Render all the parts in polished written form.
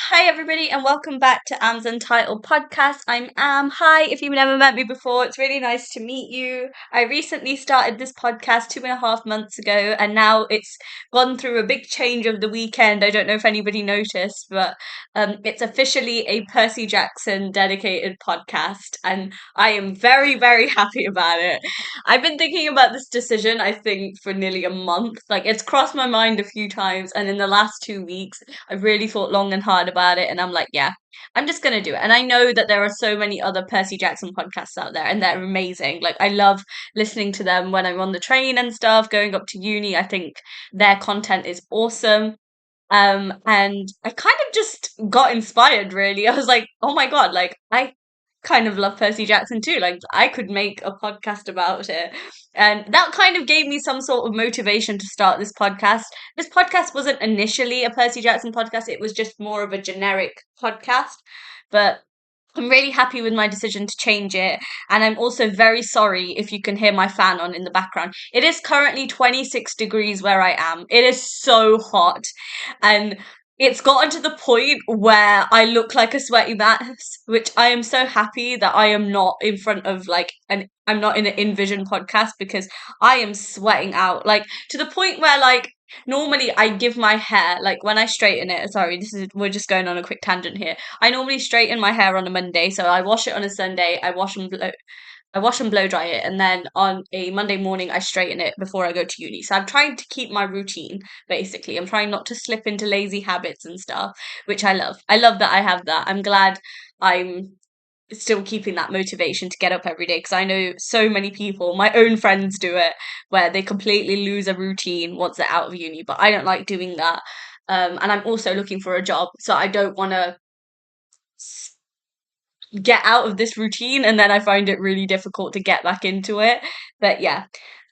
Hi, everybody, and welcome back to Am's Untitled Podcast. I'm Am. Hi, if you've never met me before, it's really nice to meet you. I recently started this podcast 2.5 months ago, and now it's gone through a big change over the weekend. I don't know if anybody noticed, but it's officially a Percy Jackson dedicated podcast, and I am very, very happy about it. I've been thinking about this decision, I think, for nearly a month. Like, it's crossed my mind a few times, and in the last 2 weeks, I've really thought long and hard about it, and I'm like, yeah, I'm just gonna do it. And I know that there are so many other Percy Jackson podcasts out there, and they're amazing. Like, I love listening to them when I'm on the train and stuff, going up to uni. I think their content is awesome. And I kind of just got inspired, really. I was like, oh my God, like, I kind of love Percy Jackson too. Like, I could make a podcast about it. And that kind of gave me some sort of motivation to start this podcast. This podcast wasn't initially a Percy Jackson podcast, it was just more of a generic podcast. But I'm really happy with my decision to change it. And I'm also very sorry if you can hear my fan on in the background. It is currently 26 degrees where I am. It is so hot. And it's gotten to the point where I look like a sweaty mess, which I am so happy that I am not in front of I'm not in an InVision podcast because I am sweating out. Like, to the point where, like, normally I give my hair, like, when I straighten it, sorry, we're just going on a quick tangent here. I normally straighten my hair on a Monday, so I wash it on a Sunday, I wash and blow dry it, and then on a Monday morning I straighten it before I go to uni. So I'm trying to keep my routine, basically. I'm trying not to slip into lazy habits and stuff, which I love. I love that I have that. I'm glad I'm still keeping that motivation to get up every day because I know so many people, my own friends do it, where they completely lose a routine once they're out of uni, but I don't like doing that. And I'm also looking for a job, so I don't want to get out of this routine and then I find it really difficult to get back into it. But yeah.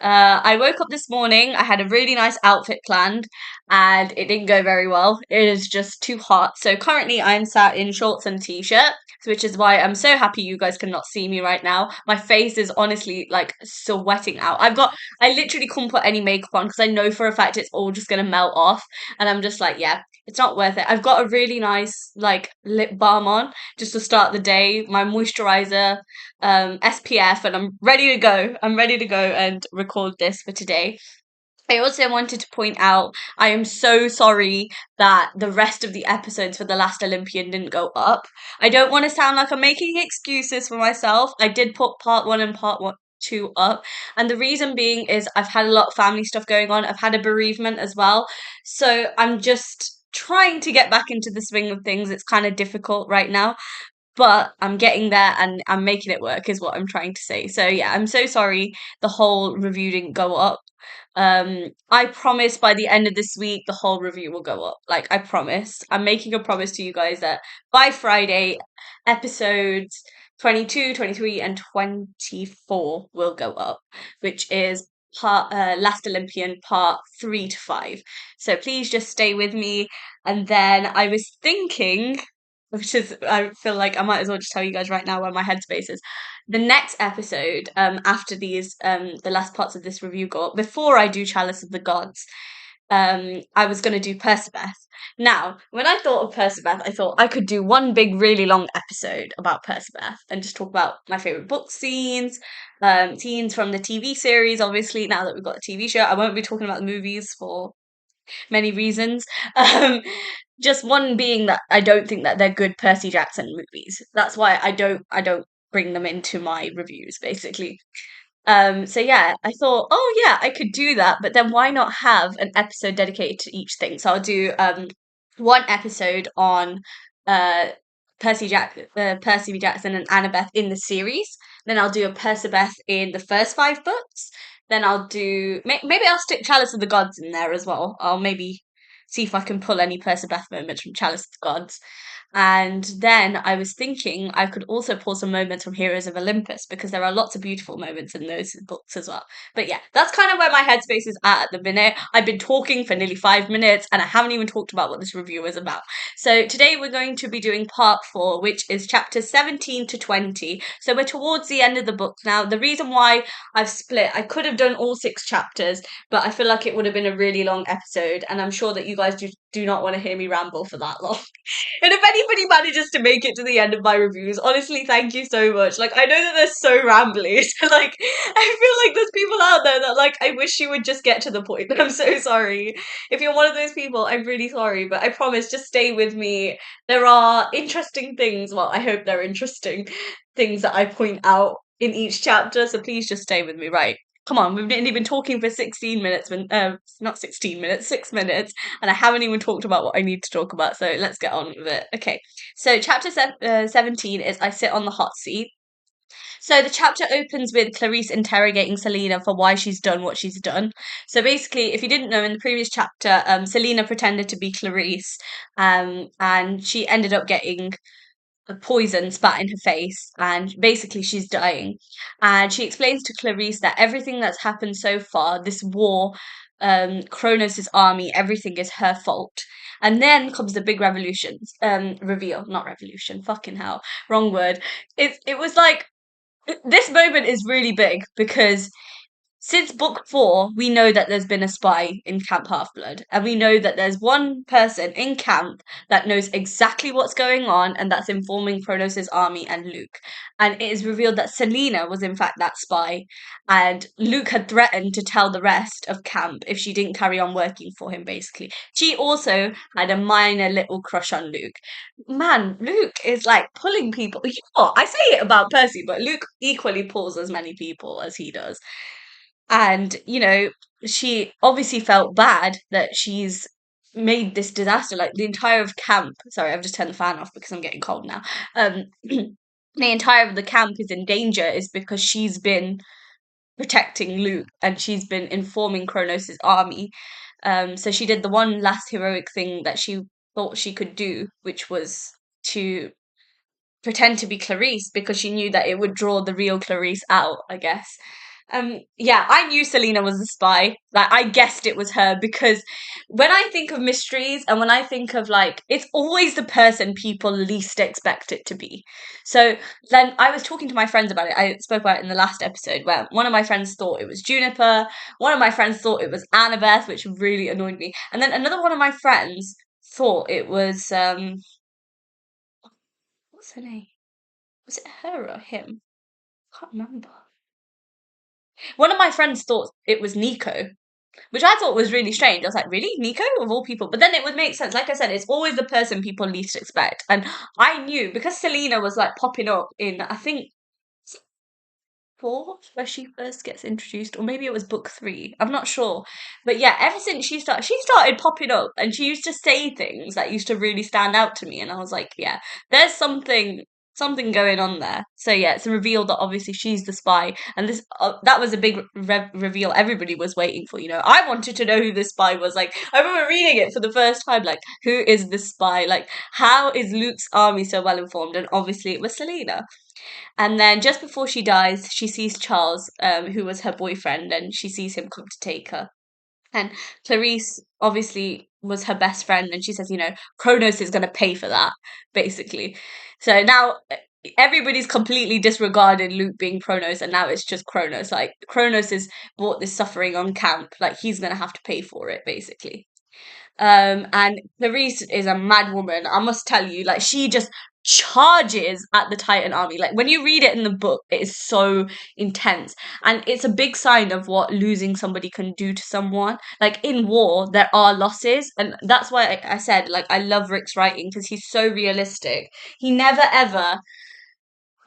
I woke up this morning, I had a really nice outfit planned, and it didn't go very well. It is just too hot. So currently I'm sat in shorts and t-shirt, which is why I'm so happy you guys cannot see me right now. My face is honestly like sweating out. I literally couldn't put any makeup on because I know for a fact it's all just gonna melt off. And I'm just like, yeah, it's not worth it. I've got a really nice like lip balm on just to start the day, my moisturizer, SPF, and I'm ready to go. I'm ready to go and record this for today. I also wanted to point out I am so sorry that the rest of the episodes for The Last Olympian didn't go up. I don't want to sound like I'm making excuses for myself. I did put part one and part one, two up, and the reason being is I've had a lot of family stuff going on. I've had a bereavement as well, so I'm just trying to get back into the swing of things. It's kind of difficult right now, but I'm getting there and I'm making it work, is what I'm trying to say. So yeah, I'm so sorry the whole review didn't go up. I promise by the end of this week the whole review will go up. Like, I promise. I'm making a promise to you guys that by Friday episodes 22, 23, and 24 will go up, which is part Last Olympian part 3 to 5. So please just stay with me. And then I was thinking, which is, I feel like I might as well just tell you guys right now where my headspace is. The next episode, after the last parts of this review go up, before I do Chalice of the Gods, I was going to do Percabeth. Now, when I thought of Percabeth, I thought I could do one big, really long episode about Percabeth and just talk about my favourite book scenes, scenes from the TV series, obviously, now that we've got the TV show. I won't be talking about the movies for many reasons. Um, just one being that I don't think that they're good Percy Jackson movies. That's why I don't bring them into my reviews, basically. So yeah, I thought, oh yeah, I could do that, but then why not have an episode dedicated to each thing? So I'll do one episode on uh Percy Jackson and Annabeth in the series. Then I'll do a Percabeth in the first 5 books. Then I'll do maybe I'll stick Chalice of the Gods in there as well. I'll maybe see if I can pull any Percabeth moments from Chalice of the Gods. And then I was thinking I could also pull some moments from Heroes of Olympus because there are lots of beautiful moments in those books as well. But yeah, that's kind of where my headspace is at the minute. I've been talking for nearly 5 minutes and I haven't even talked about what this review is about. So today we're going to be doing part 4, which is chapters 17 to 20. So we're towards the end of the book now. The reason why I've split, I could have done all 6 chapters, but I feel like it would have been a really long episode, and I'm sure that you guys do not want to hear me ramble for that long. And if anybody manages to make it to the end of my reviews, honestly, thank you so much. Like, I know that they're so rambly. So, like, I feel like there's people out there that, like, I wish you would just get to the point. I'm so sorry. If you're one of those people, I'm really sorry. But I promise, just stay with me. There are interesting things. Well, I hope they're interesting things that I point out in each chapter. So please just stay with me. Right. Come on, we've only been talking for 16 minutes, when not 16 minutes, 6 minutes, and I haven't even talked about what I need to talk about, so let's get on with it. Okay, so chapter 17 is I Sit on the Hot Seat. So the chapter opens with Clarice interrogating Selena for why she's done what she's done. So basically, if you didn't know, in the previous chapter, Selena pretended to be Clarice, and she ended up getting a poison spat in her face, and basically she's dying. And she explains to Clarice that everything that's happened so far, this war, Kronos' army, everything is her fault. And then comes the big revolution, reveal, not revolution, fucking hell, wrong word. It was like, this moment is really big because since book 4, we know that there's been a spy in Camp Half-Blood, and we know that there's one person in camp that knows exactly what's going on, and that's informing Kronos' army and Luke. And it is revealed that Selena was in fact that spy, and Luke had threatened to tell the rest of camp if she didn't carry on working for him, basically. She also had a minor little crush on Luke. Man, Luke is like pulling people. You know what? I say it about Percy, but Luke equally pulls as many people as he does. And, she obviously felt bad that she's made this disaster. Like, the entire of camp, sorry, I've just turned the fan off because I'm getting cold now. The entire of the camp is in danger is because she's been protecting Luke and she's been informing Kronos' army. So she did the one last heroic thing that she thought she could do, which was to pretend to be Clarice because she knew that it would draw the real Clarice out, I guess. Yeah, I knew Selena was a spy. Like, I guessed it was her because when I think of mysteries and when I think of, like, it's always the person people least expect it to be. So then I was talking to my friends about it. I spoke about it in the last episode where one of my friends thought it was Juniper, one of my friends thought it was Annabeth, which really annoyed me. And then another one of my friends thought it was what's her name? Was it her or him? Can't remember. One of my friends thought it was Nico, which I thought was really strange. I was like, really? Nico? Of all people? But then it would make sense. Like I said, it's always the person people least expect. And I knew because Selena was like popping up in, I think, 4, where she first gets introduced, or maybe it was book 3. I'm not sure. But yeah, ever since she started popping up and she used to say things that used to really stand out to me. And I was like, yeah, there's something going on there. So yeah, it's a reveal that obviously she's the spy, and this that was a big reveal everybody was waiting for. I wanted to know who this spy was. Like, I remember reading it for the first time, like, who is this spy? Like, how is Luke's army so well informed? And obviously it was Selena. And then just before she dies, she sees Charles, who was her boyfriend, and she sees him come to take her. And Clarice obviously was her best friend, and she says, Kronos is going to pay for that, basically. So now everybody's completely disregarded Luke being Kronos, and now it's just Kronos. Like, Kronos has brought this suffering on camp. Like, he's going to have to pay for it, basically. And Clarice is a mad woman. I must tell you, like, she just charges at the Titan army. Like, when you read it in the book, it is so intense. And it's a big sign of what losing somebody can do to someone. Like, in war, there are losses. And that's why I said, like, I love Rick's writing because he's so realistic. He never ever,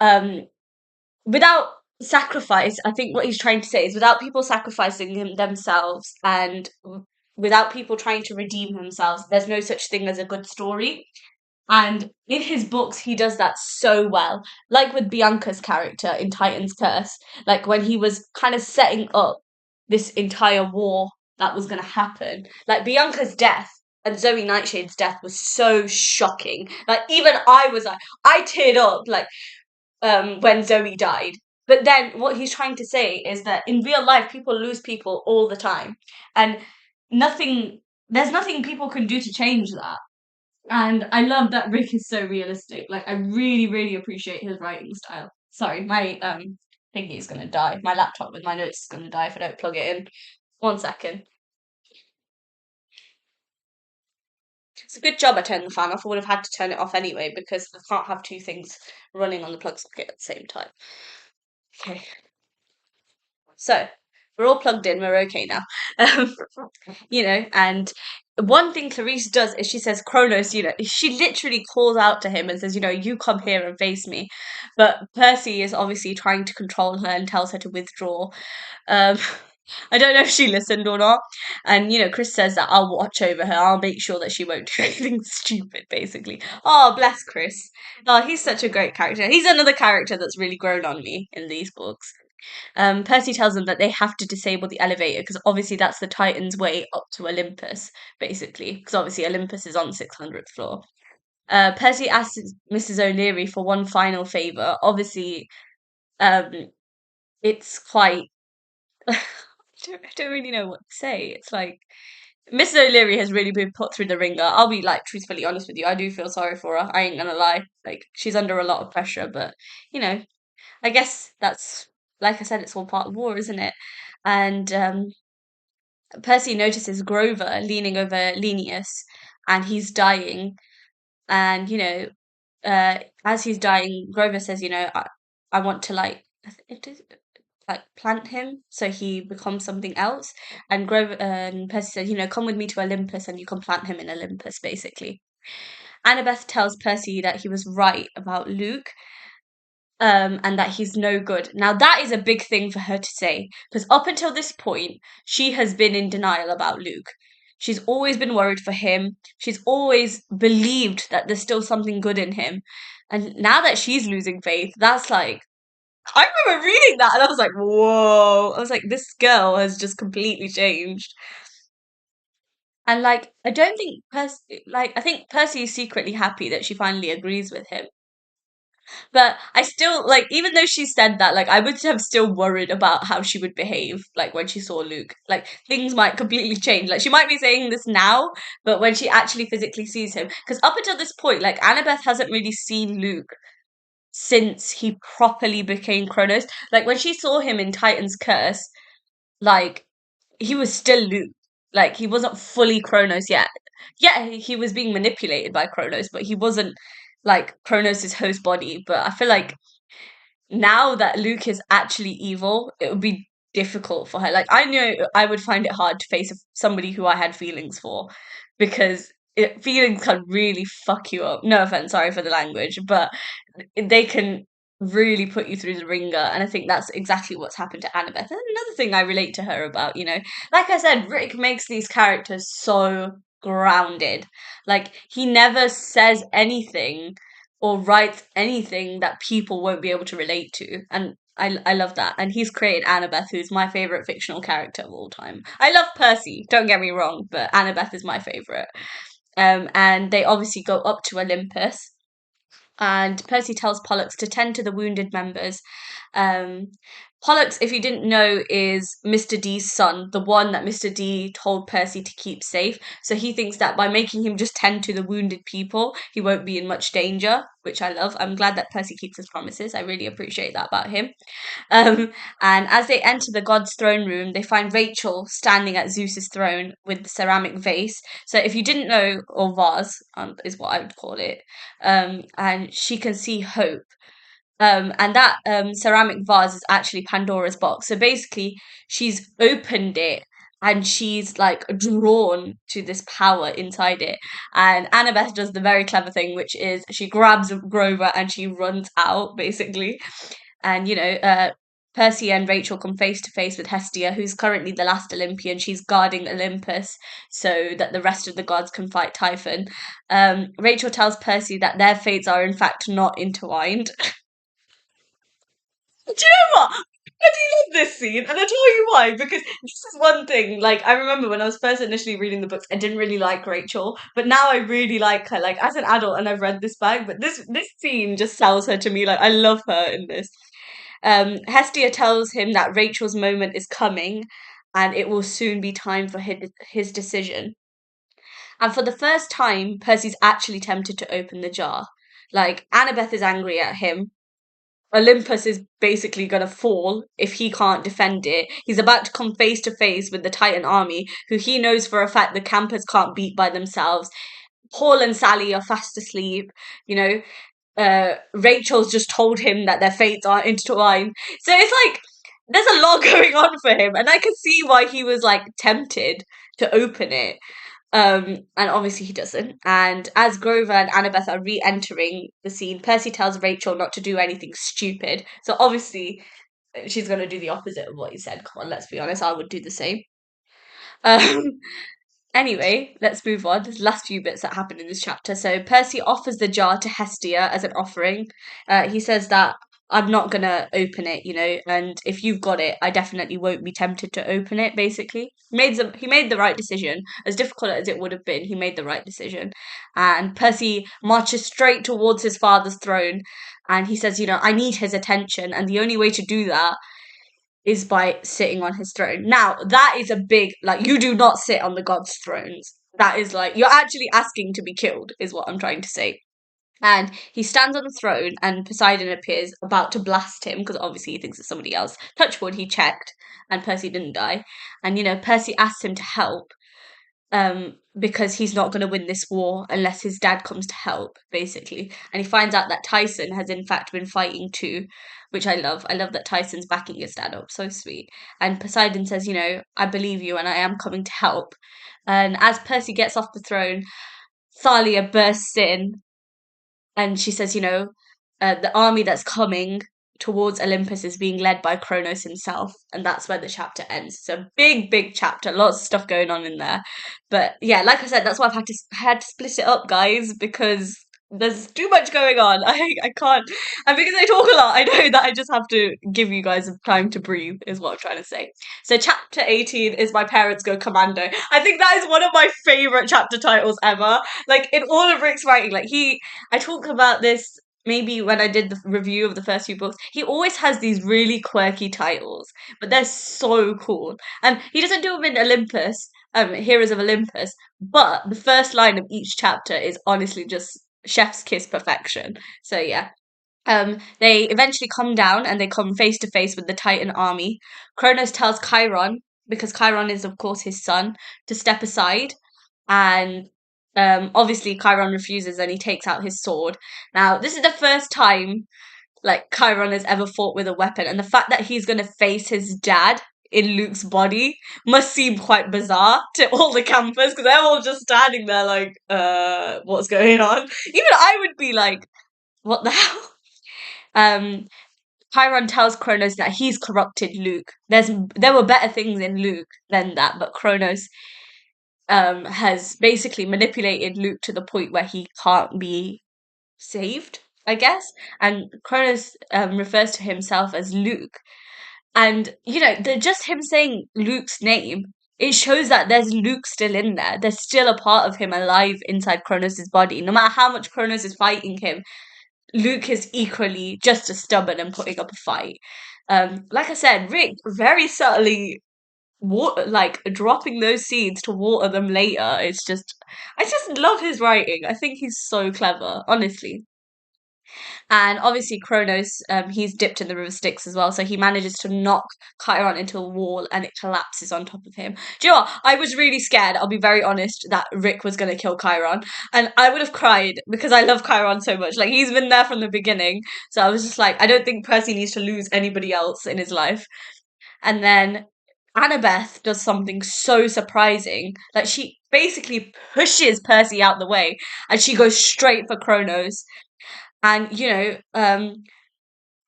um, without sacrifice, I think what he's trying to say is without people sacrificing themselves and without people trying to redeem themselves, there's no such thing as a good story. And in his books, he does that so well. Like with Bianca's character in Titan's Curse, like when he was kind of setting up this entire war that was going to happen. Like, Bianca's death and Zoe Nightshade's death was so shocking. Like, even I was like, I teared up, like, when Zoe died. But then what he's trying to say is that in real life, people lose people all the time. And there's nothing people can do to change that. And I love that Rick is so realistic. Like, I really, really appreciate his writing style. Sorry, my thingy is gonna die. My laptop with my notes is gonna die if I don't plug it in. 1 second. It's a good job I turned the fan off. I would have had to turn it off anyway because I can't have two things running on the plug socket at the same time. Okay, so we're all plugged in. We're okay now. Um, and one thing Clarice does is she says, Kronos, she literally calls out to him and says, you come here and face me. But Percy is obviously trying to control her and tells her to withdraw. Um, I don't know if she listened or not. And, Chris says that I'll watch over her. I'll make sure that she won't do anything stupid, basically. Oh, bless Chris. Oh, he's such a great character. He's another character that's really grown on me in these books. Percy tells them that they have to disable the elevator because obviously that's the Titan's way up to Olympus, basically. Because obviously Olympus is on the 600th floor. Percy asks Mrs. O'Leary for one final favour. Obviously, um, it's quite. I don't really know what to say. It's like Mrs. O'Leary has really been put through the ringer. I'll be like truthfully honest with you. I do feel sorry for her. I ain't gonna lie. Like she's under a lot of pressure, but you know, I guess that's like I said, it's all part of war, isn't it? And Percy notices Grover leaning over Linnaeus, and he's dying. And as he's dying, Grover says, I want to like plant him so he becomes something else. And Grover and Percy said, come with me to Olympus, and you can plant him in Olympus, basically. Annabeth tells Percy that he was right about Luke, and that he's no good. Now, that is a big thing for her to say, because up until this point, she has been in denial about Luke. She's always been worried for him. She's always believed that there's still something good in him. And now that she's losing faith, that's like, I remember reading that and I was like, whoa. I was like, this girl has just completely changed. And like, I don't think I think Percy is secretly happy that she finally agrees with him. But I still like, even though she said that, like, I would have still worried about how she would behave, like when she saw Luke. Like, things might completely change. Like, she might be saying this now, but when she actually physically sees him, because up until this point, like, Annabeth hasn't really seen Luke since he properly became Kronos. Like, when she saw him in Titan's Curse, like, he was still Luke. Like, he wasn't fully Kronos yet. Yeah, he was being manipulated by Kronos, but he wasn't like Kronos' host body. But I feel like now that Luke is actually evil, it would be difficult for her. Like, I knew I would find it hard to face somebody who I had feelings for because feelings can really fuck you up. No offense, sorry for the language, but they can really put you through the ringer. And I think that's exactly what's happened to Annabeth. And another thing I relate to her about, like I said, Rick makes these characters so grounded. Like, he never says anything or writes anything that people won't be able to relate to. And I love that. And he's created Annabeth, who's my favourite fictional character of all time. I love Percy, don't get me wrong, but Annabeth is my favourite. And they obviously go up to Olympus. And Percy tells Pollux to tend to the wounded members. Um, Pollux, if you didn't know, is Mr. D's son, the one that Mr. D told Percy to keep safe. So he thinks that by making him just tend to the wounded people, he won't be in much danger, which I love. I'm glad that Percy keeps his promises. I really appreciate that about him. And as they enter the god's throne room, they find Rachel standing at Zeus's throne with the ceramic vase. So if you didn't know, or vase, is what I would call it, and she can see hope. And that ceramic vase is actually Pandora's box. So basically, she's opened it and she's like drawn to this power inside it. And Annabeth does the very clever thing, which is she grabs Grover and she runs out, basically. And Percy and Rachel come face to face with Hestia, who's currently the last Olympian. She's guarding Olympus so that the rest of the gods can fight Typhon. Rachel tells Percy that their fates are in fact not intertwined. Do you know what? I do love this scene, and I'll tell you why. Because this is one thing. Like, I remember when I was first initially reading the books, I didn't really like Rachel, but now I really like her. Like, as an adult, and I've read this back, but this scene just sells her to me. Like, I love her in this. Hestia tells him that Rachel's moment is coming, and it will soon be time for his decision. And for the first time, Percy's actually tempted to open the jar. Like, Annabeth is angry at him. Olympus is basically going to fall if he can't defend it. He's about to come face to face with the Titan army, who he knows for a fact the campers can't beat by themselves. Paul and Sally are fast asleep. You know, Rachel's just told him that their fates are intertwined. So it's like there's a lot going on for him, and I can see why he was like tempted to open it. And obviously he doesn't. And as Grover and Annabeth are re-entering the scene, Percy tells Rachel not to do anything stupid. So obviously she's going to do the opposite of what he said. Come on, let's be honest. I would do the same. Um, Anyway, let's move on. There's the last few bits that happen in this chapter. So Percy offers the jar to Hestia as an offering. He says that I'm not gonna open it, and if you've got it, I definitely won't be tempted to open it. Basically, he made the right decision. As difficult as it would have been, he made the right decision. And Percy marches straight towards his father's throne, and he says, I need his attention, and the only way to do that is by sitting on his throne. Now, that is a big, like, you do not sit on the gods' thrones. That is like, you're actually asking to be killed, is what I'm trying to say. And he stands on the throne, and Poseidon appears about to blast him, because obviously he thinks it's somebody else. Touch wood, he checked, and Percy didn't die. And, Percy asks him to help, because he's not going to win this war unless his dad comes to help, basically. And he finds out that Tyson has in fact been fighting too, which I love. I love that Tyson's backing his dad up. So sweet. And Poseidon says, I believe you and I am coming to help. And as Percy gets off the throne, Thalia bursts in and she says, the army that's coming towards Olympus is being led by Kronos himself, and that's where the chapter ends. It's a big, big chapter, lots of stuff going on in there. But yeah, like I said, that's why I've had to split it up, guys, because there's too much going on. I can't, and because I talk a lot, I know that I just have to give you guys time to breathe, is what I'm trying to say. So chapter 18 is My Parents Go Commando. I think that is one of my favourite chapter titles ever. Like, in all of Rick's writing, I talk about this maybe when I did the review of the first few books, he always has these really quirky titles, but they're so cool. And he doesn't do them in Olympus, Heroes of Olympus, but the first line of each chapter is honestly just chef's kiss perfection. So yeah. They eventually come down and they come face to face with the Titan army. Kronos tells Chiron, because Chiron is of course his son, to step aside, and obviously Chiron refuses and he takes out his sword. Now, this is the first time like Chiron has ever fought with a weapon, and the fact that he's gonna face his dad in Luke's body must seem quite bizarre to all the campers, because they're all just standing there like, what's going on? Even I would be like, what the hell? Um, Chiron tells Kronos that he's corrupted Luke. There were better things in Luke than that, but Kronos has basically manipulated Luke to the point where he can't be saved, I guess. And Cronus refers to himself as Luke. And, just him saying Luke's name, it shows that there's Luke still in there. There's still a part of him alive inside Kronos' body. No matter how much Kronos is fighting him, Luke is equally just as stubborn and putting up a fight. Like I said, Rick very subtly dropping those seeds to water them later. I just love his writing. I think he's so clever, honestly. And obviously Kronos, he's dipped in the river Styx as well, so he manages to knock Chiron into a wall and it collapses on top of him. Do you know what? I was really scared, I'll be very honest, that Rick was going to kill Chiron. And I would have cried because I love Chiron so much. Like, he's been there from the beginning. So I was just like, I don't think Percy needs to lose anybody else in his life. And then Annabeth does something so surprising. Like, she basically pushes Percy out the way and she goes straight for Kronos. And,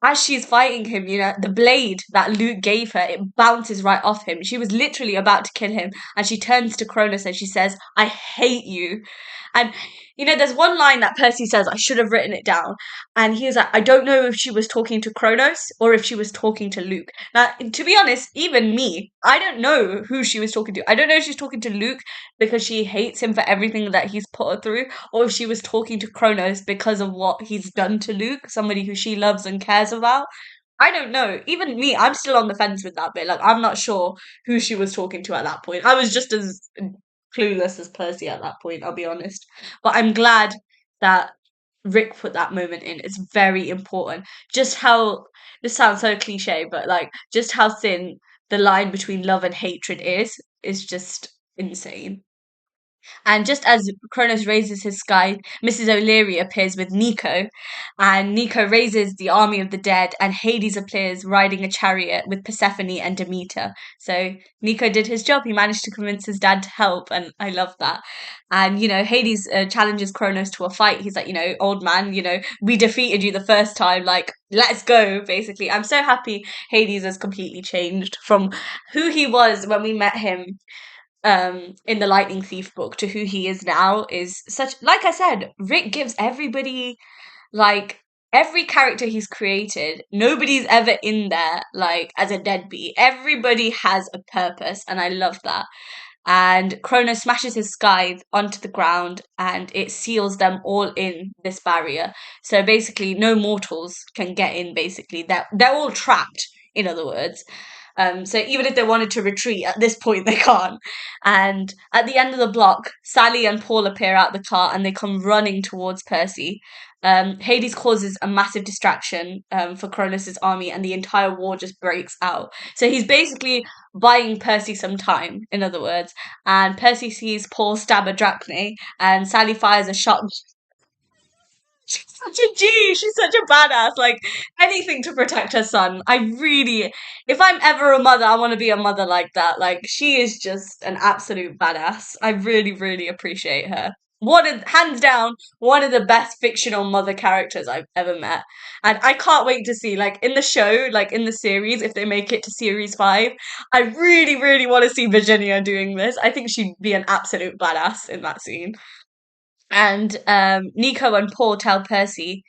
as she's fighting him, the blade that Luke gave her, it bounces right off him. She was literally about to kill him, and she turns to Cronus and she says, I hate you. And, there's one line that Percy says, I should have written it down. And he was like, I don't know if she was talking to Kronos or if she was talking to Luke. Now, to be honest, even me, I don't know who she was talking to. I don't know if she's talking to Luke because she hates him for everything that he's put her through, or if she was talking to Kronos because of what he's done to Luke, somebody who she loves and cares about. I don't know. Even me, I'm still on the fence with that bit. Like, I'm not sure who she was talking to at that point. I was just as clueless as Percy at that point, I'll be honest. But I'm glad that Rick put that moment in. It's very important. Just how, this sounds so cliche, but like, just how thin the line between love and hatred is just insane. And just as Kronos raises his scythe, Mrs. O'Leary appears with Nico, and Nico raises the army of the dead, and Hades appears riding a chariot with Persephone and Demeter. So Nico did his job. He managed to convince his dad to help, and I love that. And Hades challenges Kronos to a fight. He's like, old man, we defeated you the first time. Like, let's go. Basically, I'm so happy Hades has completely changed from who he was when we met him in the Lightning Thief book to who he is now. Is such, like I said, Rick gives everybody, like, every character he's created, nobody's ever in there like as a deadbeat. Everybody has a purpose, and I love that. And Kronos smashes his scythe onto the ground, and it seals them all in this barrier. So basically no mortals can get in. Basically they're all trapped, in other words. So even if they wanted to retreat, at this point they can't. And at the end of the block, Sally and Paul appear out the car, and they come running towards Percy. Hades causes a massive distraction for Kronos' army, and the entire war just breaks out. So he's basically buying Percy some time, in other words. And Percy sees Paul stab a drachme, and Sally fires a shot. She's such a G. She's such a badass. Like, anything to protect her son. If I'm ever a mother, I want to be a mother like that. Like, she is just an absolute badass. I really, really appreciate her. Hands down, one of the best fictional mother characters I've ever met. And I can't wait to see, like, in the show, like, in the series, if they make it to series 5, I really, really want to see Virginia doing this. I think she'd be an absolute badass in that scene. And Nico and Paul tell Percy,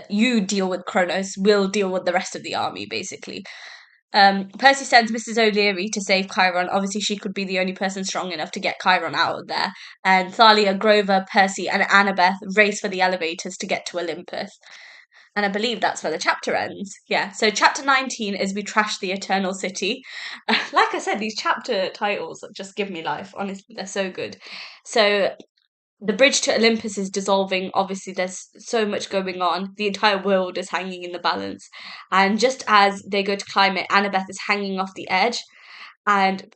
you deal with Kronos, we'll deal with the rest of the army, basically. Percy sends Mrs. O'Leary to save Chiron. Obviously, she could be the only person strong enough to get Chiron out of there. And Thalia, Grover, Percy, and Annabeth race for the elevators to get to Olympus. And I believe that's where the chapter ends. Yeah, so chapter 19 is We Trash the Eternal City. Like I said, these chapter titles just give me life. Honestly, they're so good. So the bridge to Olympus is dissolving. Obviously, there's so much going on. The entire world is hanging in the balance. And just as they go to climb it, Annabeth is hanging off the edge. And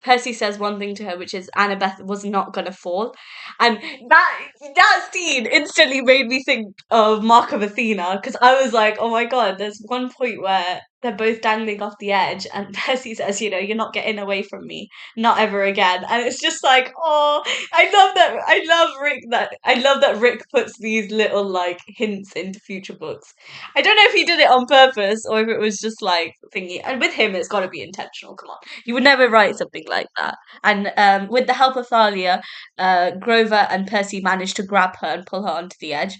Percy says one thing to her, which is Annabeth was not gonna fall, and that scene instantly made me think of Mark of Athena, because I was like, oh my god, there's one point where they're both dangling off the edge, and Percy says, you're not getting away from me, not ever again, and it's just like, oh, I love that. I love that Rick puts these little like hints into future books. I don't know if he did it on purpose or if it was just like thingy. And with him, it's got to be intentional. Come on, you would never write something like that. And with the help of Thalia, Grover and Percy manage to grab her and pull her onto the edge.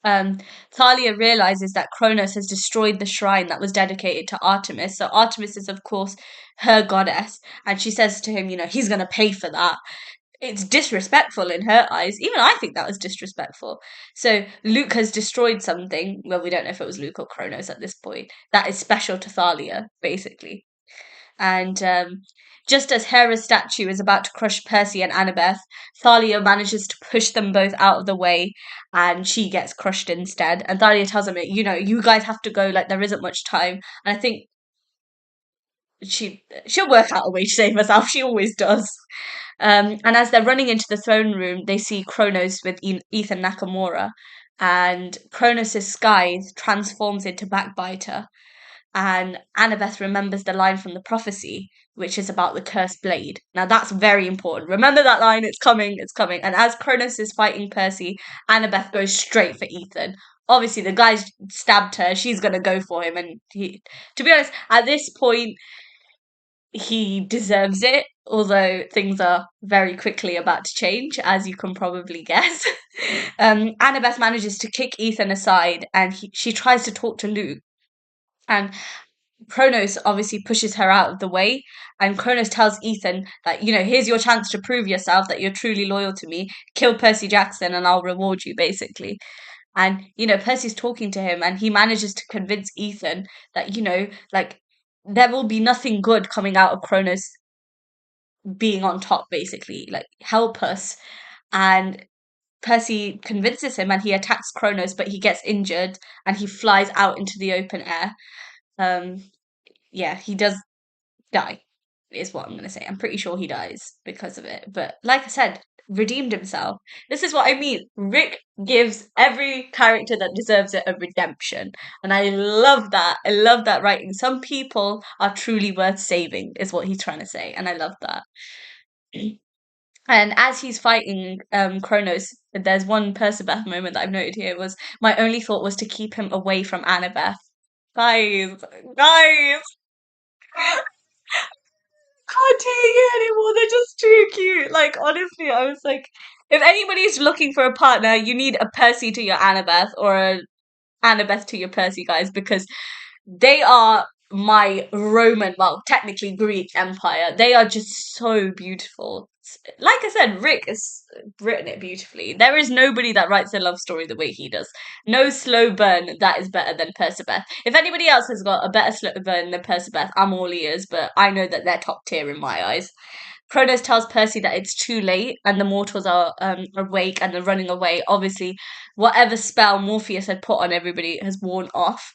Thalia realizes that Kronos has destroyed the shrine that was dedicated to Artemis. So Artemis is, of course, her goddess, and she says to him, he's going to pay for that. It's disrespectful in her eyes. Even I think that was disrespectful. So Luke has destroyed something. Well, we don't know if it was Luke or Kronos at this point. That is special to Thalia, basically. And just as Hera's statue is about to crush Percy and Annabeth, Thalia manages to push them both out of the way, and she gets crushed instead. And Thalia tells them, you guys have to go. Like, there isn't much time. And I think she'll work out a way to save herself. She always does. And as they're running into the throne room, they see Kronos with Ethan Nakamura, and Kronos' scythe transforms into Backbiter. And Annabeth remembers the line from the prophecy, which is about the cursed blade. Now that's very important. Remember that line, it's coming, it's coming. And as Kronos is fighting Percy, Annabeth goes straight for Ethan. Obviously, the guy's stabbed her, she's gonna go for him, and to be honest, at this point, he deserves it, although things are very quickly about to change, as you can probably guess. Annabeth manages to kick Ethan aside, and she tries to talk to Luke. And Kronos obviously pushes her out of the way, and Kronos tells Ethan that, here's your chance to prove yourself that you're truly loyal to me. Kill Percy Jackson and I'll reward you, basically. And, Percy's talking to him, and he manages to convince Ethan that, like, there will be nothing good coming out of Kronos being on top, basically. Like, help us. And Percy convinces him, and he attacks Kronos, but he gets injured, and he flies out into the open air. Yeah, he does die, is what I'm going to say. I'm pretty sure he dies because of it. But like I said, redeemed himself. This is what I mean. Rick gives every character that deserves it a redemption. And I love that. I love that writing. Some people are truly worth saving, is what he's trying to say. And I love that. And as he's fighting Kronos, there's one Percabeth moment that I've noted here was my only thought was to keep him away from Annabeth. Guys, guys, can't take it anymore. They're just too cute. Like, honestly, I was like, if anybody's looking for a partner, you need a Percy to your Annabeth or a Annabeth to your Percy, guys, because they are my Roman, well, technically Greek Empire. They are just so beautiful. Like I said, Rick has written it beautifully. There is nobody that writes a love story the way he does. No slow burn that is better than Percabeth. If anybody else has got a better slow burn than Percabeth, I'm all ears, but I know that they're top tier in my eyes. Kronos tells Percy that it's too late and the mortals are awake and they're running away. Obviously, whatever spell Morpheus had put on everybody has worn off,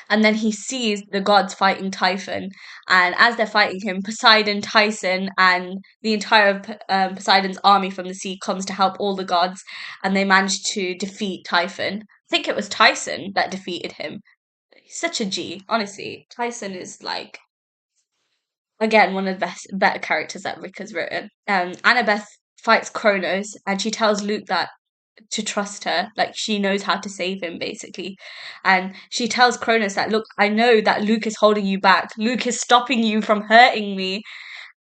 and then he sees the gods fighting Typhon. And as they're fighting him, Poseidon, Tyson, and the entire of Poseidon's army from the sea comes to help all the gods, and they manage to defeat Typhon. I think it was Tyson that defeated him. He's such a G, honestly. Tyson is like, again, one of the better characters that Rick has written. Annabeth fights Kronos, and she tells Luke that to trust her. Like, she knows how to save him, basically. And she tells Cronus that, look, I know that Luke is holding you back. Luke is stopping you from hurting me.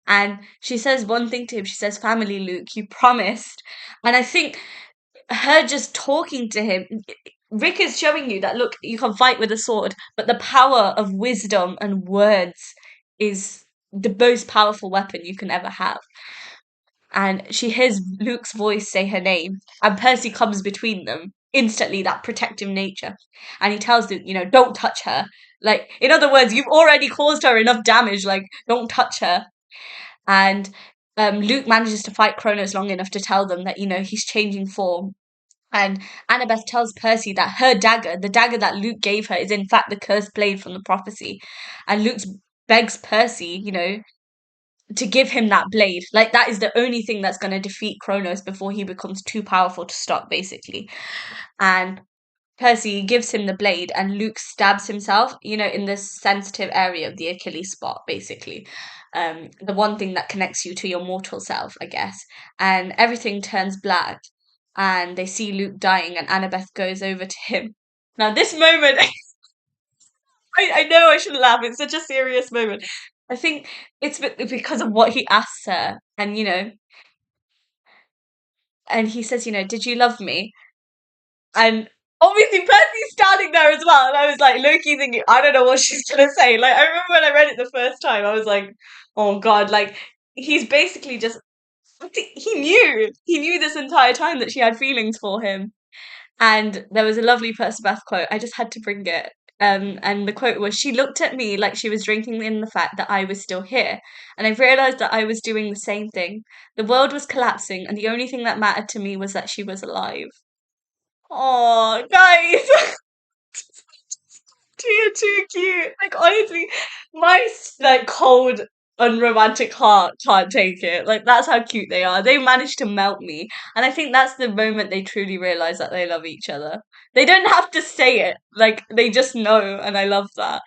And she says one thing to him. She says, family, Luke, you promised. And I think her just talking to him, Rick is showing you that, look, you can fight with a sword, but the power of wisdom and words is the most powerful weapon you can ever have. And she hears Luke's voice say her name, and Percy comes between them. Instantly, that protective nature. And he tells Luke, don't touch her. Like, in other words, you've already caused her enough damage, like, don't touch her. And Luke manages to fight Kronos long enough to tell them that, he's changing form. And Annabeth tells Percy that her dagger, the dagger that Luke gave her, is in fact the cursed blade from the prophecy. And Luke begs Percy, to give him that blade. Like, that is the only thing that's going to defeat Kronos before he becomes too powerful to stop, basically. And Percy gives him the blade, and Luke stabs himself, in this sensitive area of the Achilles spot, basically. The one thing that connects you to your mortal self, I guess. And everything turns black, and they see Luke dying, and Annabeth goes over to him. Now, this moment, I know I shouldn't laugh. It's such a serious moment. I think it's because of what he asks her, and he says, did you love me? And obviously Percy's standing there as well, and I was like, Loki thinking, I don't know what she's gonna say. Like, I remember when I read it the first time, I was like, oh god, like, he's basically just, he knew this entire time that she had feelings for him. And there was a lovely Percy quote. I just had to bring it. And the quote was, she looked at me like she was drinking in the fact that I was still here. And I realized that I was doing the same thing. The world was collapsing, and the only thing that mattered to me was that she was alive. Oh, guys! You're too cute. Like, honestly, my like cold, unromantic heart can't take it. Like, that's how cute they are. They managed to melt me, and I think that's the moment they truly realize that they love each other. They don't have to say it. Like, they just know, and I love that.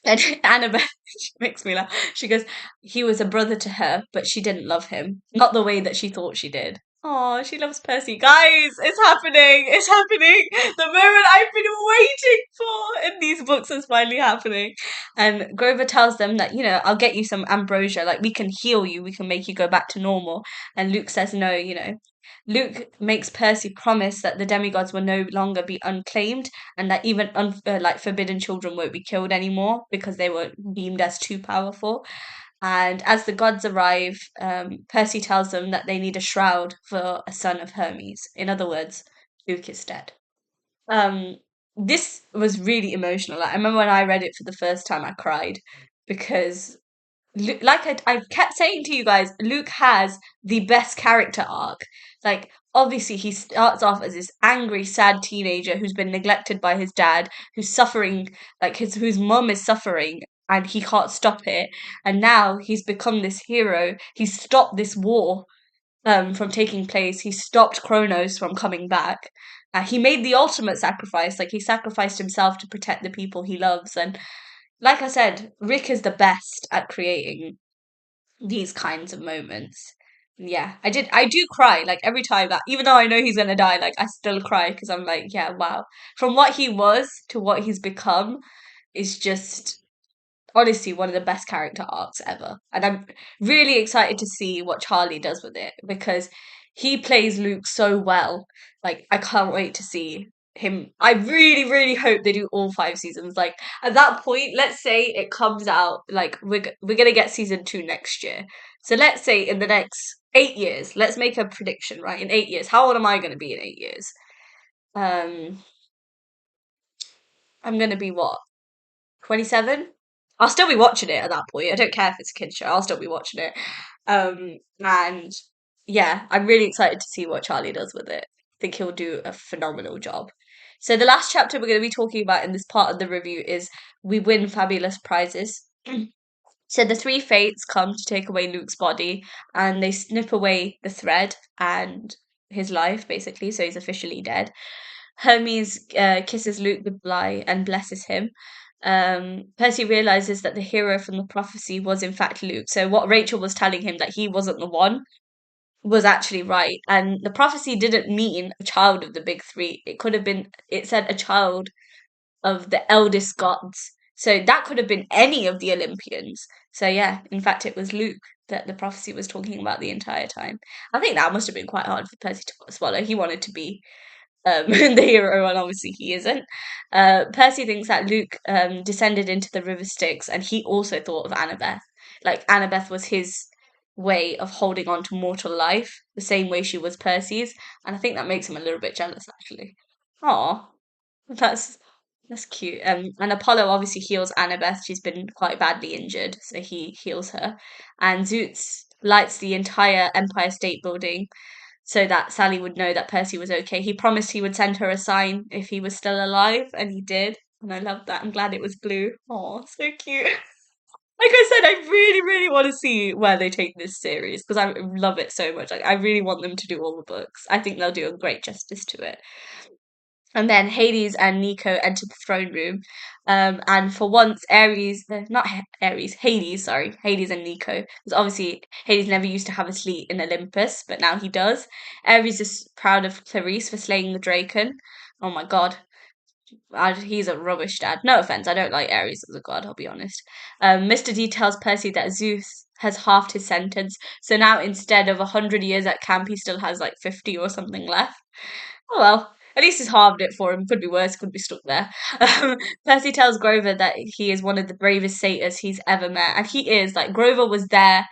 And Annabeth, she makes me laugh. She goes, he was a brother to her, but she didn't love him. Not the way that she thought she did. Oh, she loves Percy. Guys, it's happening. It's happening. The moment I've been waiting for in these books is finally happening. And Grover tells them that, I'll get you some ambrosia. Like, we can heal you. We can make you go back to normal. And Luke says no, Luke makes Percy promise that the demigods will no longer be unclaimed, and that even like forbidden children won't be killed anymore because they were deemed as too powerful. And as the gods arrive, Percy tells them that they need a shroud for a son of Hermes. In other words, Luke is dead. Um, this was really emotional. Like, I remember when I read it for the first time, I cried because like I kept saying to you guys, Luke has the best character arc. Like, obviously, he starts off as this angry, sad teenager who's been neglected by his dad, who's suffering, like whose mum is suffering, and he can't stop it. And now he's become this hero. He's stopped this war, from taking place. He stopped Kronos from coming back. He made the ultimate sacrifice. Like, he sacrificed himself to protect the people he loves. And like I said, Rick is the best at creating these kinds of moments. Yeah, I do cry like every time that, even though I know he's gonna die, like I still cry because I'm like, yeah, wow. From what he was to what he's become is just honestly one of the best character arcs ever. And I'm really excited to see what Charlie does with it because he plays Luke so well. Like, I can't wait to see him. I really, really hope they do all 5 seasons. Like, at that point, let's say it comes out, like, we're gonna get season 2 next year. So let's say in the next 8 years, let's make a prediction, right? In 8 years, how old am I gonna be in 8 years? Um, I'm gonna be what? 27? I'll still be watching it at that point. I don't care if it's a kid's show. I'll still be watching it. And yeah, I'm really excited to see what Charlie does with it. I think he'll do a phenomenal job. So the last chapter we're going to be talking about in this part of the review is We Win Fabulous Prizes. So the three fates come to take away Luke's body and they snip away the thread and his life, basically. So he's officially dead. Hermes kisses Luke goodbye and blesses him. Percy realizes that the hero from the prophecy was in fact Luke. So what Rachel was telling him that he wasn't the one was actually right. And the prophecy didn't mean a child of the big three. It could have been, it said a child of the eldest gods. So that could have been any of the Olympians. So yeah, in fact, it was Luke that the prophecy was talking about the entire time. I think that must have been quite hard for Percy to swallow. He wanted to be the hero, and obviously he isn't. Percy thinks that Luke descended into the river Styx, and he also thought of Annabeth. Like, Annabeth was his way of holding on to mortal life, the same way she was Percy's, and I think that makes him a little bit jealous, actually. Aw, that's that's cute. And Apollo obviously heals Annabeth. She's been quite badly injured, so he heals her. And Zeus lights the entire Empire State Building so that Sally would know that Percy was okay. He promised he would send her a sign if he was still alive, and he did. And I love that. I'm glad it was blue. Oh, so cute. Like I said, I really, really want to see where they take this series because I love it so much. Like, I really want them to do all the books. I think they'll do a great justice to it. And then Hades and Nico enter the throne room. And for once, not Ares, Hades, sorry, Hades and Nico. Because obviously, Hades never used to have a seat in Olympus, but now he does. Ares is proud of Clarice for slaying the Draken. Oh my god. He's a rubbish dad. No offense, I don't like Ares as a god, I'll be honest. Mr. D tells Percy that Zeus has halved his sentence. So now instead of 100 years at camp, he still has like 50 or something left. Oh well, at least he's halved it for him. Could be worse, could be stuck there. Percy tells Grover that he is one of the bravest satyrs he's ever met. And he is. Like, Grover was there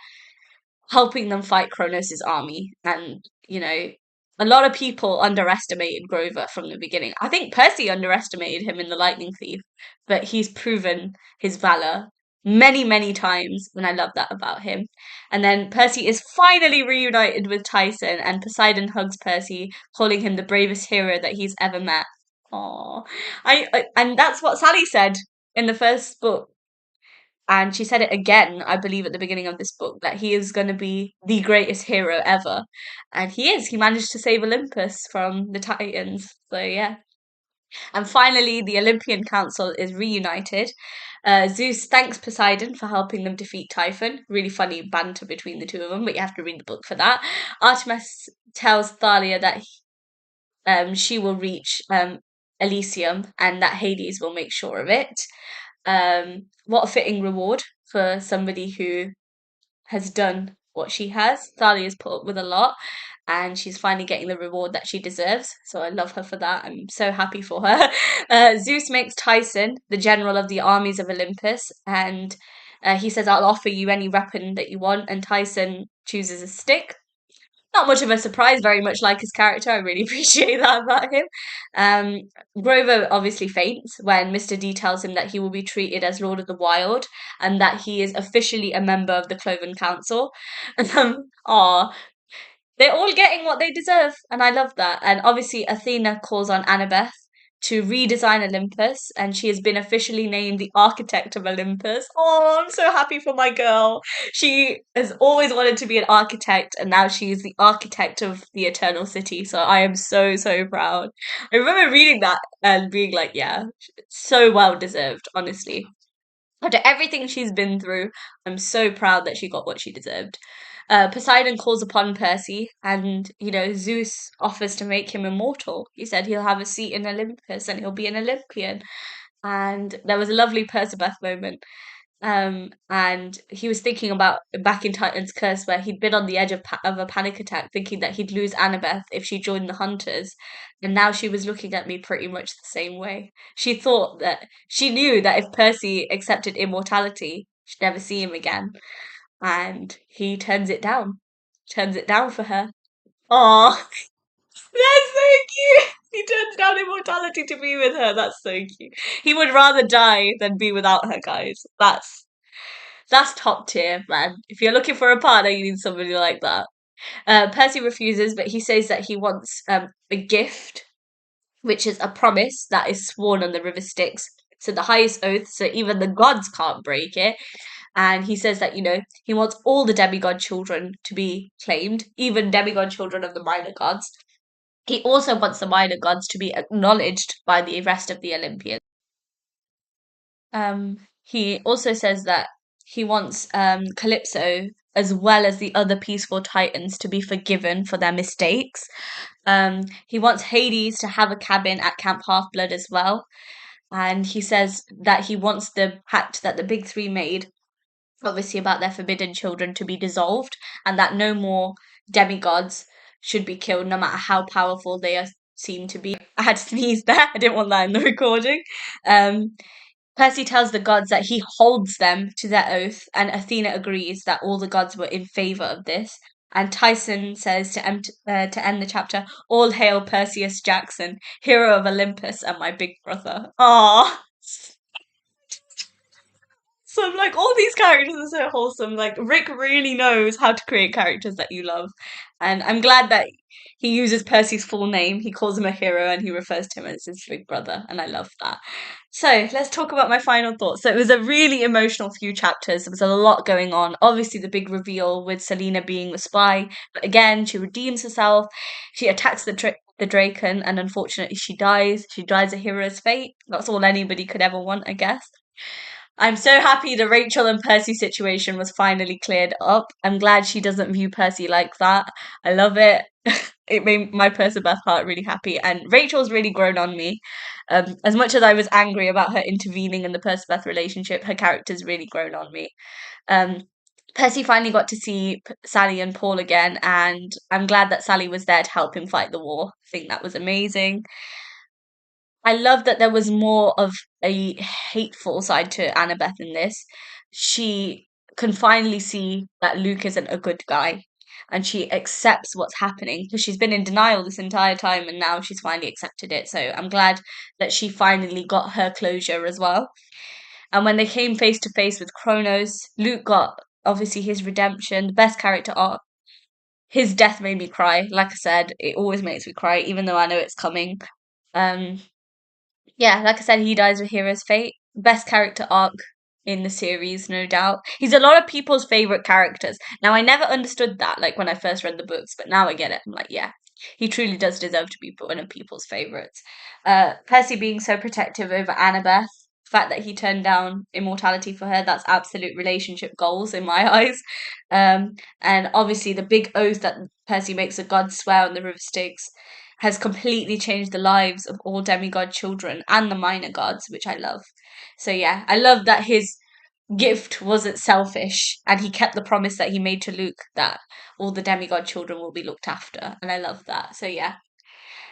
helping them fight Kronos' army. And, a lot of people underestimated Grover from the beginning. I think Percy underestimated him in The Lightning Thief, but he's proven his valor many, many times, and I love that about him. And then Percy is finally reunited with Tyson, and Poseidon hugs Percy, calling him the bravest hero that he's ever met. Aww. And that's what Sally said in the first book. And she said it again, I believe, at the beginning of this book, that he is going to be the greatest hero ever. And he is. He managed to save Olympus from the Titans. So, yeah. And finally, the Olympian Council is reunited. Zeus thanks Poseidon for helping them defeat Typhon. Really funny banter between the two of them, but you have to read the book for that. Artemis tells Thalia that she will reach Elysium and that Hades will make sure of it. What a fitting reward for somebody who has done what she has. Thalia's put up with a lot and she's finally getting the reward that she deserves. So I love her for that. I'm so happy for her. Zeus makes Tyson the general of the armies of Olympus and he says, I'll offer you any weapon that you want. And Tyson chooses a stick. Not much of a surprise, very much like his character. I really appreciate that about him. Grover obviously faints when Mr. D tells him that he will be treated as Lord of the Wild and that he is officially a member of the Cloven Council. Aw, they're all getting what they deserve, and I love that. And obviously, Athena calls on Annabeth to redesign Olympus, and she has been officially named the architect of Olympus. Oh, I'm so happy for my girl. She has always wanted to be an architect, and now she is the architect of the Eternal City. So I am so, so proud. I remember reading that and being like, yeah, so well deserved, honestly. After everything she's been through, I'm so proud that she got what she deserved. Poseidon calls upon Percy, and Zeus offers to make him immortal. He said he'll have a seat in Olympus and he'll be an Olympian. And there was a lovely Percabeth moment, and he was thinking about back in Titan's Curse, where he'd been on the edge of a panic attack, thinking that he'd lose Annabeth if she joined the Hunters. And now she was looking at me pretty much the same way. She knew that if Percy accepted immortality, she'd never see him again. And he turns it down for her. Oh, that's so cute. He turns down immortality to be with her. That's so cute. He would rather die than be without her, guys. That's top tier, man. If you're looking for a partner, you need somebody like that. Percy refuses, but he says that he wants a gift, which is a promise that is sworn on the river Styx. So the highest oath, so even the gods can't break it. And he says that, he wants all the demigod children to be claimed, even demigod children of the minor gods. He also wants the minor gods to be acknowledged by the rest of the Olympians. He also says that he wants Calypso, as well as the other peaceful Titans, to be forgiven for their mistakes. He wants Hades to have a cabin at Camp Half Blood as well. And he says that he wants the pact that the big three made, obviously about their forbidden children, to be dissolved, and that no more demigods should be killed, no matter how powerful they are seen to be. I had to sneeze there. I didn't want that in the recording. Percy tells the gods that he holds them to their oath, and Athena agrees that all the gods were in favour of this. And Tyson says to end the chapter, "All hail Perseus Jackson, hero of Olympus and my big brother." Aww. So like all these characters are so wholesome. Like Rick really knows how to create characters that you love. And I'm glad that he uses Percy's full name. He calls him a hero and he refers to him as his big brother. And I love that. So let's talk about my final thoughts. So it was a really emotional few chapters. There was a lot going on. Obviously the big reveal with Selena being the spy. But again, she redeems herself. She attacks the Draken, and unfortunately she dies. She dies a hero's fate. That's all anybody could ever want, I guess. I'm so happy the Rachel and Percy situation was finally cleared up. I'm glad she doesn't view Percy like that. I love it. It made my Percabeth heart really happy. And Rachel's really grown on me. As much as I was angry about her intervening in the Percabeth relationship, her character's really grown on me. Um, Percy finally got to see Sally and Paul again, and I'm glad that Sally was there to help him fight the war. I think that was amazing. I love that there was more of a hateful side to Annabeth in this. She can finally see that Luke isn't a good guy, and she accepts what's happening because she's been in denial this entire time, and now she's finally accepted it. So I'm glad that she finally got her closure as well. And when they came face to face with Kronos, Luke got obviously his redemption, the best character arc. His death made me cry. Like I said, it always makes me cry, even though I know it's coming. Um, yeah, like I said, he dies with Hero's Fate. Best character arc in the series, no doubt. He's a lot of people's favorite characters. Now, I never understood that, like when I first read the books, but now I get it. I'm like, yeah, he truly does deserve to be one of people's favorites. Percy being so protective over Annabeth, the fact that he turned down immortality for her, that's absolute relationship goals in my eyes. And obviously, the big oath that Percy makes the gods swear on the River Styx has completely changed the lives of all demigod children and the minor gods, which I love. So yeah, I love that his gift wasn't selfish and he kept the promise that he made to Luke that all the demigod children will be looked after, and I love that. So yeah.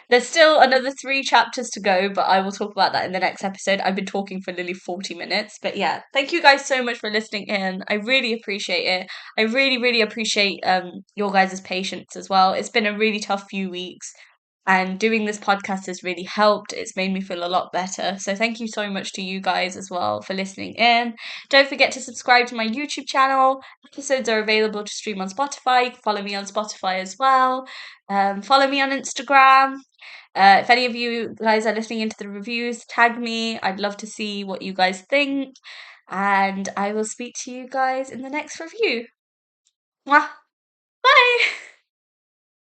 There's still another 3 chapters to go, but I will talk about that in the next episode. I've been talking for nearly 40 minutes. But yeah, thank you guys so much for listening in. I really appreciate it. I really, really appreciate your guys' patience as well. It's been a really tough few weeks. And doing this podcast has really helped. It's made me feel a lot better. So thank you so much to you guys as well for listening in. Don't forget to subscribe to my YouTube channel. Episodes are available to stream on Spotify. You can follow me on Spotify as well. Follow me on Instagram. If any of you guys are listening into the reviews, tag me. I'd love to see what you guys think. And I will speak to you guys in the next review. Mwah! Bye!